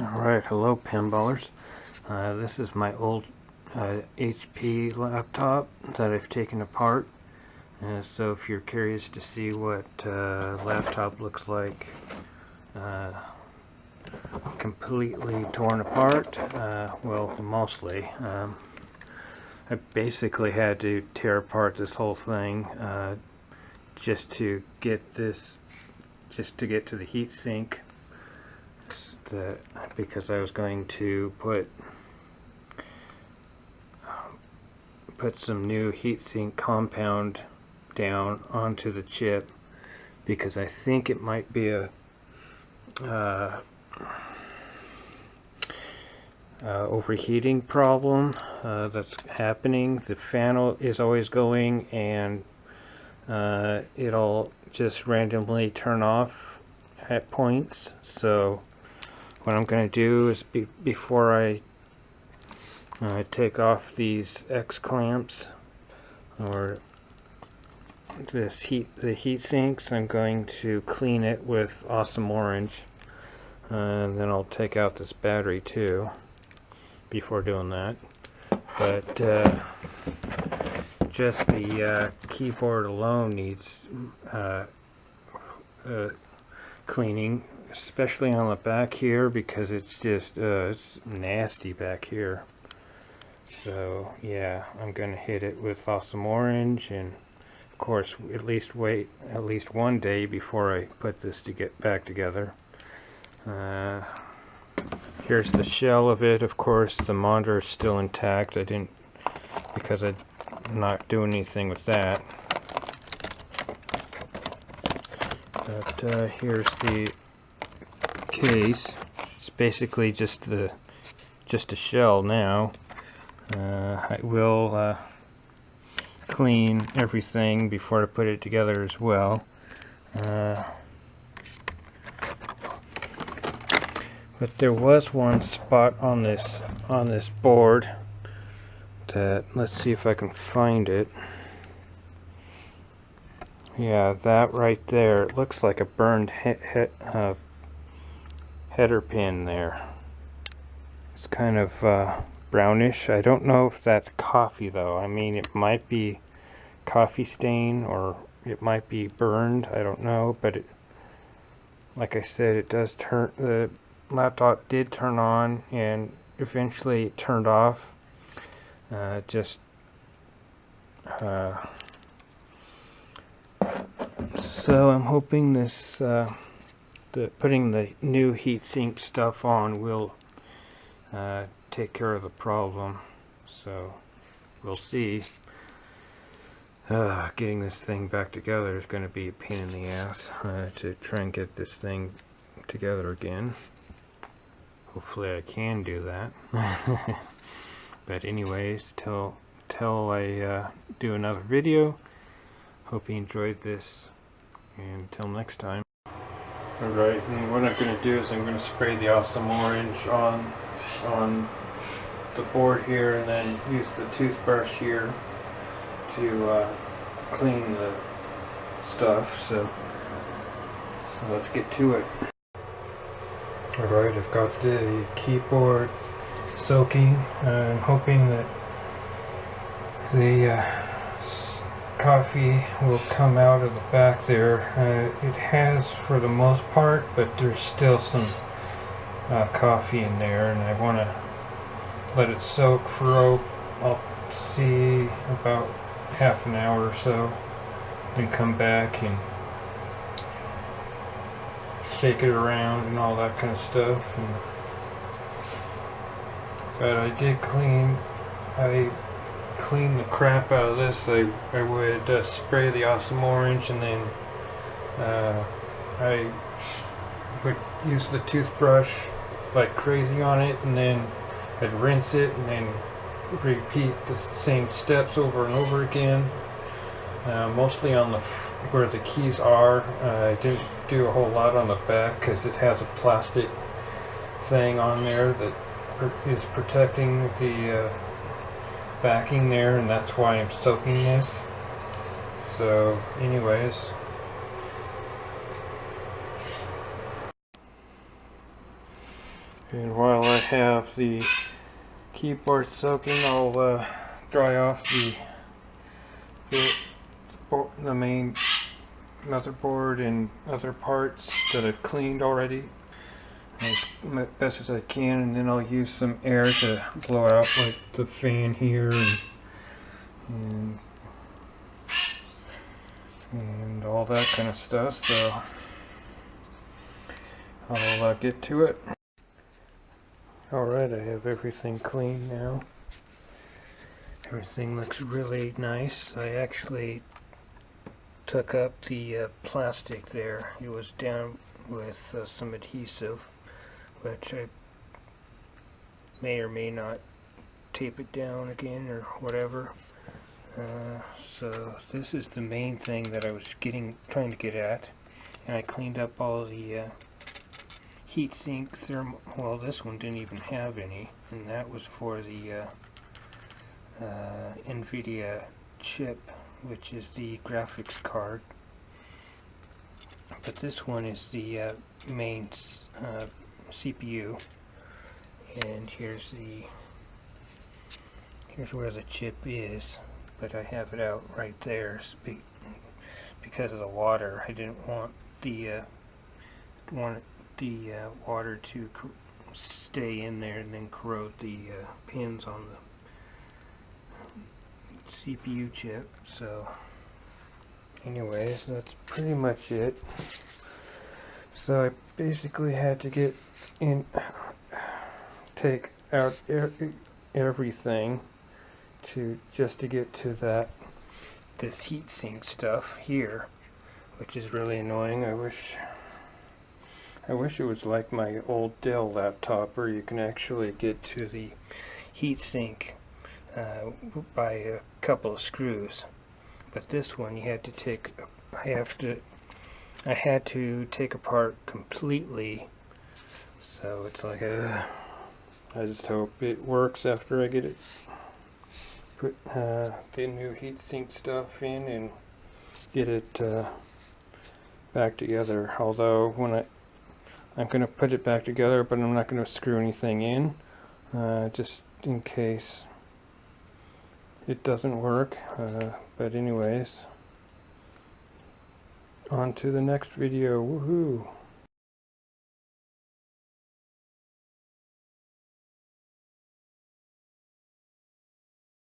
Alright, hello pinballers. This is my old HP laptop that I've taken apart. So if you're curious to see what laptop looks like completely torn apart, well, mostly. I basically had to tear apart this whole thing just to get to the heat sink. Because I was going to put some new heatsink compound down onto the chip, because I think it might be a overheating problem that's happening. The fan is always going, and it'll just randomly turn off at points. So what I'm going to do is before I take off these X clamps or the heat sinks, I'm going to clean it with Awesome Orange, and then I'll take out this battery too before doing that. But just the keyboard alone needs cleaning, especially on the back here, because it's just it's nasty back here. So yeah, I'm gonna hit it with Awesome Orange, and of course at least wait at least one day before I put this to get back together. Here's the shell of it. Of course the monitor is still intact. Because I'm not doing anything with that. But here's the case. It's basically just a shell now. I will clean everything before I put it together as well. But there was one spot on this board that, let's see if I can find it. Yeah, that right there. It looks like a burned header pin there. It's kind of brownish. I don't know if that's coffee though. I mean, it might be coffee stain, or it might be burned. I don't know, but it, like I said, it does turn. The laptop did turn on, and eventually it turned off. So I'm hoping this, putting the new heatsink stuff on will take care of the problem. So we'll see. Getting this thing back together is going to be a pain in the ass to try and get this thing together again. Hopefully I can do that. But anyways, till I do another video, hope you enjoyed this, and until next time. Alright, and what I'm going to do is I'm going to spray the Awesome Orange on the board here, and then use the toothbrush here to clean the stuff. So let's get to it. Alright, I've got the keyboard soaking. I'm hoping that the coffee will come out of the back there. It has for the most part, but there's still some coffee in there, and I want to let it soak for, I'll see, about half an hour or so, then come back and shake it around and all that kind of stuff. But I did clean the crap out of this. I would spray the Awesome Orange, and then I would use the toothbrush like crazy on it, and then I'd rinse it, and then repeat the same steps over and over again. Mostly on where the keys are. I didn't do a whole lot on the back because it has a plastic thing on there that is protecting the backing there, and that's why I'm soaking this. So anyways, And while I have the keyboard soaking, I'll dry off the main motherboard and other parts that I've cleaned already as best as I can, and then I'll use some air to blow out like the fan here and all that kind of stuff. So I'll get to it. Alright, I have everything clean now. Everything looks really nice. I actually took up the plastic there. It was down with some adhesive, which I may or may not tape it down again or whatever. So this is the main thing that I was trying to get at, and I cleaned up all the heatsink thermal. Well, this one didn't even have any, and that was for the NVIDIA chip, which is the graphics card. But this one is the main CPU, and here's where the chip is. But I have it out right there because of the water. I didn't want the water to stay in there and then corrode the pins on the CPU chip. So anyways, that's pretty much it. So I basically had to take out everything just to get to this heatsink stuff here, which is really annoying. I wish it was like my old Dell laptop, where you can actually get to the heatsink by a couple of screws. But this one, you had to I had to take apart completely. So it's like I just hope it works after I get it. Put the new heatsink stuff in and get it back together. Although I'm going to put it back together, but I'm not going to screw anything in, just in case it doesn't work. But anyways, on to the next video. Woohoo!